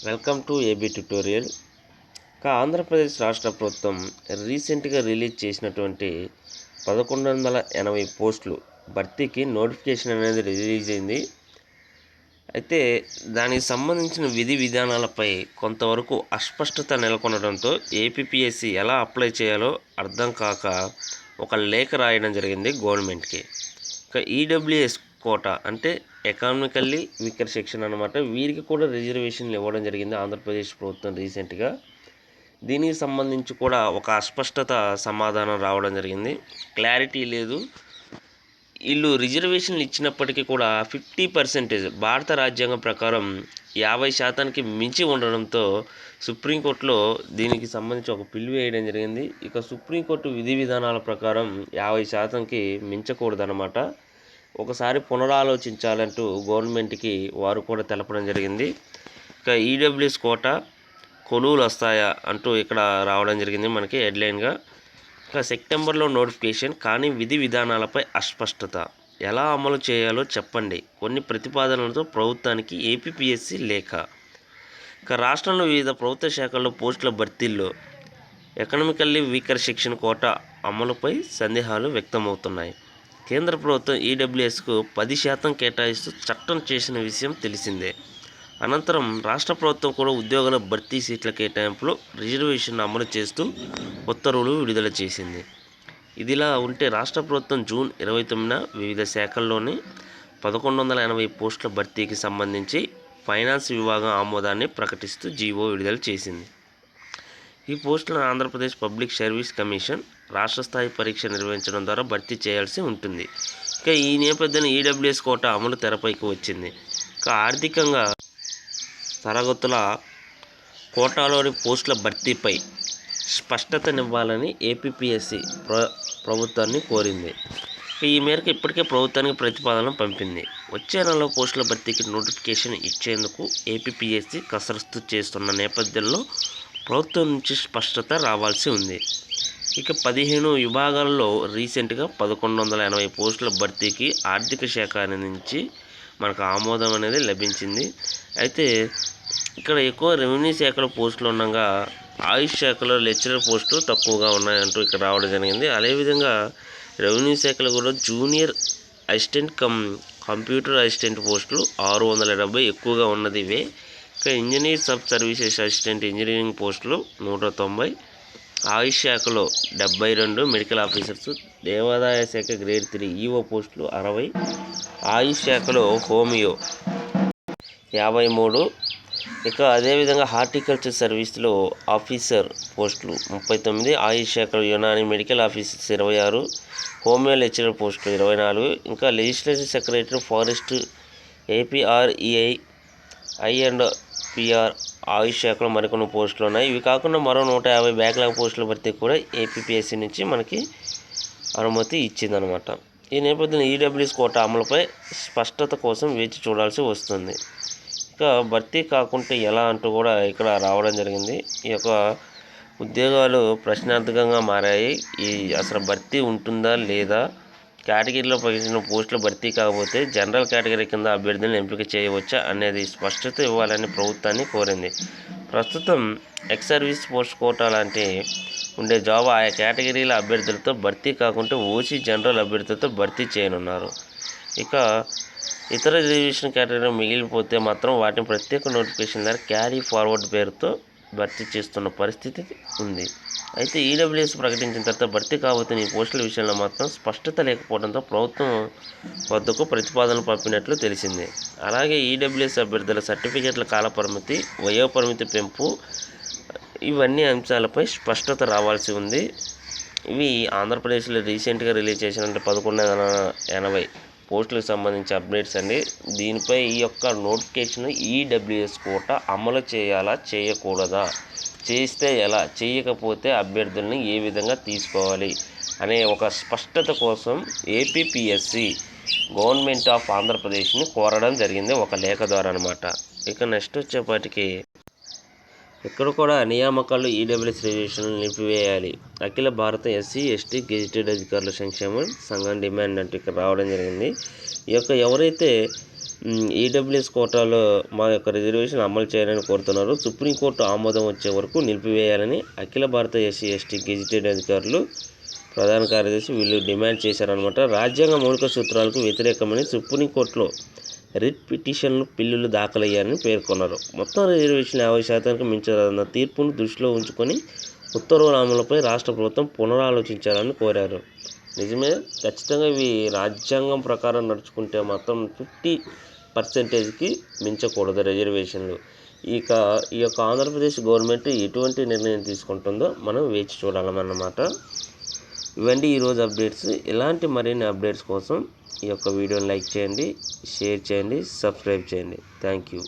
Welcome to AB tutorial. Andhra Pradesh రాష్ట్ర ప్రభుత్వం రీసెంట్గా రిలీజ్ చేసినటువంటి 1180 పోస్టులు భర్తీకి నోటిఫికేషన్ అనేది రిలీజ్ అయింది. అయితే దానికి సంబంధించిన విధి విధానాలపై కొంతవరకు అస్పష్టత నెలకొనడంతో ఏపీపీఎస్సీ ఎలా అప్లై చేయాలో అర్థం కాక ఒక లేఖ రాయడం జరిగింది గవర్నమెంట్కి. ఈడబ్ల్యూఎస్ కోటా అంటే ఎకనామికల్లీ వీకర్ సెక్షన్ అనమాట, వీరికి కూడా రిజర్వేషన్లు ఇవ్వడం జరిగింది ఆంధ్రప్రదేశ్ ప్రభుత్వం రీసెంట్గా. దీనికి సంబంధించి కూడా ఒక అస్పష్టత సమాధానం రావడం జరిగింది. క్లారిటీ లేదు. వీళ్ళు రిజర్వేషన్లు ఇచ్చినప్పటికీ కూడా 50% భారత రాజ్యాంగం ప్రకారం 50% మించి ఉండడంతో సుప్రీంకోర్టులో దీనికి సంబంధించి ఒక పిల్లు వేయడం జరిగింది. ఇక సుప్రీంకోర్టు విధి విధానాల ప్రకారం 50%కి మించకూడదన్నమాట. ఒకసారి పునరాలోచించాలంటూ గవర్నమెంట్కి వారు కూడా తెలపడం జరిగింది. ఇక ఈడబ్ల్యూఎస్ కోటా కొలువులు వస్తాయా అంటూ ఇక్కడ రావడం జరిగింది మనకి హెడ్లైన్గా. ఇక సెప్టెంబర్లో నోటిఫికేషన్, కానీ విధి విధానాలపై అస్పష్టత. ఎలా అమలు చేయాలో చెప్పండి, కొన్ని ప్రతిపాదనలతో ప్రభుత్వానికి ఏపీపీఎస్సీ లేఖ. ఇక రాష్ట్రంలో వివిధ ప్రభుత్వ శాఖల్లో పోస్టుల భర్తీల్లో ఎకనామికల్లీ వీకర్ సెక్షన్ కోటా అమలుపై సందేహాలు వ్యక్తమవుతున్నాయి. కేంద్ర ప్రభుత్వం ఈడబ్ల్యూఎస్కు 10% కేటాయిస్తూ చట్టం చేసిన విషయం తెలిసిందే. అనంతరం రాష్ట్ర ప్రభుత్వం కూడా ఉద్యోగాల భర్తీ సీట్ల కేటాయింపులో రిజర్వేషన్ అమలు చేస్తూ ఉత్తర్వులు విడుదల చేసింది. ఇదిలా ఉంటే రాష్ట్ర ప్రభుత్వం జూన్ 29న వివిధ శాఖల్లోని 1180 పోస్టుల భర్తీకి సంబంధించి ఫైనాన్స్ విభాగం ఆమోదాన్ని ప్రకటిస్తూ జీవో విడుదల చేసింది. ఈ పోస్టులను ఆంధ్రప్రదేశ్ పబ్లిక్ సర్వీస్ కమిషన్ రాష్ట్ర స్థాయి పరీక్ష నిర్వహించడం ద్వారా భర్తీ చేయాల్సి ఉంటుంది. ఇక ఈ నేపథ్యంలో ఈడబ్ల్యూఎస్ కోటా అమలు తెరపైకి వచ్చింది. ఇక ఆర్థికంగా తరగతుల కోటాలోని పోస్టుల భర్తీపై స్పష్టతనివ్వాలని ఏపీపీఎస్సీ ప్రభుత్వాన్ని కోరింది. ఈ మేరకు ఇప్పటికే ప్రభుత్వానికి ప్రతిపాదన పంపింది. వచ్చే నెలలో పోస్టుల భర్తీకి నోటిఫికేషన్ ఇచ్చేందుకు ఏపీపీఎస్సీ కసరత్తు చేస్తున్న నేపథ్యంలో ప్రభుత్వం నుంచి స్పష్టత రావాల్సి ఉంది. ఇక 15 విభాగాల్లో రీసెంట్గా 1180 పోస్టుల భర్తీకి ఆర్థిక శాఖ నుంచి మనకు ఆమోదం అనేది లభించింది. అయితే ఇక్కడ ఎక్కువ రెవెన్యూ శాఖలో పోస్టులు ఉండగా ఆయుష్ శాఖలో లెక్చరర్ పోస్టులు తక్కువగా ఉన్నాయంటూ ఇక్కడ రావడం జరిగింది. అదేవిధంగా రెవెన్యూ శాఖలో కూడా జూనియర్ అసిస్టెంట్ కంప్యూటర్ అసిస్టెంట్ పోస్టులు 670 ఎక్కువగా ఉన్నది ఇవే. ఇక engineer sub services assistant engineering పోస్టులు 190, ఆయుష్ శాఖలో 72, మెడికల్ ఆఫీసర్స్, దేవాదాయ శాఖ గ్రేడ్ 3 ఈఓ పోస్టులు 60, ఆయుష్ శాఖలో హోమియో 53, ఇక అదేవిధంగా హార్టికల్చర్ సర్వీస్లో ఆఫీసర్ పోస్టులు 39, ఆయుష్ శాఖలో Unani medical officers 26, homeo lecturer పోస్టులు 24, ఇంకా లెజిస్లేటివ్ సెక్రటరీ ఫారెస్ట్ ఏపీఆర్ఈఐ ఐ&పిఆర్ ఆయుష్ శాఖలో మరికొన్ని పోస్టులు ఉన్నాయి. ఇవి కాకుండా మరో 150 బ్యాక్లాగ్ పోస్టుల భర్తీ కూడా ఏపీపీఎస్సీ నుంచి మనకి అనుమతి ఇచ్చిందనమాట. ఈ నేపథ్యంలో ఈడబ్ల్యూఎస్ కోటా అమలుపై స్పష్టత కోసం వేచి చూడాల్సి వస్తుంది. ఇక భర్తీ కాకుంటే ఎలా అంటూ కూడా ఇక్కడ రావడం జరిగింది. ఈ యొక్క ఉద్యోగాలు ప్రశ్నార్థకంగా మారాయి. ఈ అసలు భర్తీ ఉంటుందా లేదా, కేటగిరీలో ప్రకటించిన పోస్టుల భర్తీ కాకపోతే జనరల్ కేటగిరీ కింద అభ్యర్థులను ఎంపిక చేయవచ్చా అనేది స్పష్టత ఇవ్వాలని ప్రభుత్వాన్ని కోరింది. ప్రస్తుతం ఎక్స్ సర్వీస్ పోస్ట్ కోటా లాంటి ఉండే జాబ్ ఆయా కేటగిరీల అభ్యర్థులతో భర్తీ కాకుంటే ఓసీ జనరల్ అభ్యర్థులతో భర్తీ చేయనున్నారు. ఇక ఇతర రిజర్వేషన్ కేటగిరీ మిగిలిపోతే మాత్రం వాటిని ప్రత్యేక నోటిఫికేషన్ ద్వారా క్యారీ ఫార్వర్డ్ పేరుతో భర్తీ చేస్తున్న పరిస్థితి ఉంది. అయితే ఈడబ్ల్యూఎస్ ప్రకటించిన తర్వాత భర్తీ కాబోతున్న ఈ పోస్టుల విషయంలో మాత్రం స్పష్టత లేకపోవడంతో ప్రభుత్వం వద్దకు ప్రతిపాదనలు పంపినట్లు తెలిసింది. అలాగే ఈడబ్ల్యూఎస్ అభ్యర్థుల సర్టిఫికేట్ల కాలపరిమితి, వయోపరిమితి పెంపు, ఇవన్నీ అంశాలపై స్పష్టత రావాల్సి ఉంది. ఇవి ఆంధ్రప్రదేశ్లో రీసెంట్గా రిలీజ్ చేసిన 1180 పోస్టులకు సంబంధించి అప్డేట్స్ అండి. దీనిపై ఈ యొక్క నోటిఫికేషన్ ఈడబ్ల్యూఎస్ కోటా అమలు చేయాలా చేయకూడదా, చేస్తే ఎలా, చేయకపోతే అభ్యర్థుల్ని ఏ విధంగా తీసుకోవాలి అనే ఒక స్పష్టత కోసం ఏపీపీఎస్సీ గవర్నమెంట్ ఆఫ్ ఆంధ్రప్రదేశ్ని కోరడం జరిగింది ఒక లేఖ ద్వారా అనమాట. ఇక నెక్స్ట్ వచ్చేపాటికి ఇక్కడ కూడా నియామకాలు ఈడబ్ల్యూఎస్ రిజర్వేషన్లు నిలిపివేయాలి, అఖిల భారత ఎస్సీ ఎస్టీ గెజిటెడ్ అధికారుల సంక్షేమ సంఘం డిమాండ్ అంటూ ఇక్కడ రావడం జరిగింది. ఈ యొక్క ఎవరైతే ఈడబ్ల్యూఎస్ కోటాలో మా యొక్క రిజర్వేషన్ అమలు చేయాలని కోరుతున్నారు. సుప్రీంకోర్టు ఆమోదం వచ్చే వరకు నిలిపివేయాలని అఖిల భారత ఎస్సీ ఎస్టీ గెజిటెడ్ అధికారులు ప్రధాన కార్యదర్శి వీళ్ళు డిమాండ్ చేశారనమాట. రాజ్యాంగ మౌలిక సూత్రాలకు వ్యతిరేకమని సుప్రీంకోర్టులో రిట్ పిటిషన్లు బిల్లులు దాఖలయ్యారని పేర్కొన్నారు. మొత్తం రిజర్వేషన్ 50%కి మించదన్న తీర్పును దృష్టిలో ఉంచుకొని ఉత్తర్వుల అమలుపై రాష్ట్ర ప్రభుత్వం పునరాలోచించాలని కోరారు. నిజమే, ఖచ్చితంగా ఇవి రాజ్యాంగం ప్రకారం నడుచుకుంటే మాత్రం 50%కి మించకూడదు రిజర్వేషన్లు. ఇక ఈ యొక్క ఆంధ్రప్రదేశ్ గవర్నమెంట్ ఎటువంటి నిర్ణయం తీసుకుంటుందో మనం వేచి చూడాలన్నమాట. ఇవన్నీ ఈరోజు అప్డేట్స్. ఇలాంటి మరిన్ని అప్డేట్స్ కోసం ఈ యొక్క వీడియోని లైక్ చేయండి, షేర్ చేయండి, సబ్స్క్రైబ్ చేయండి. Thank you.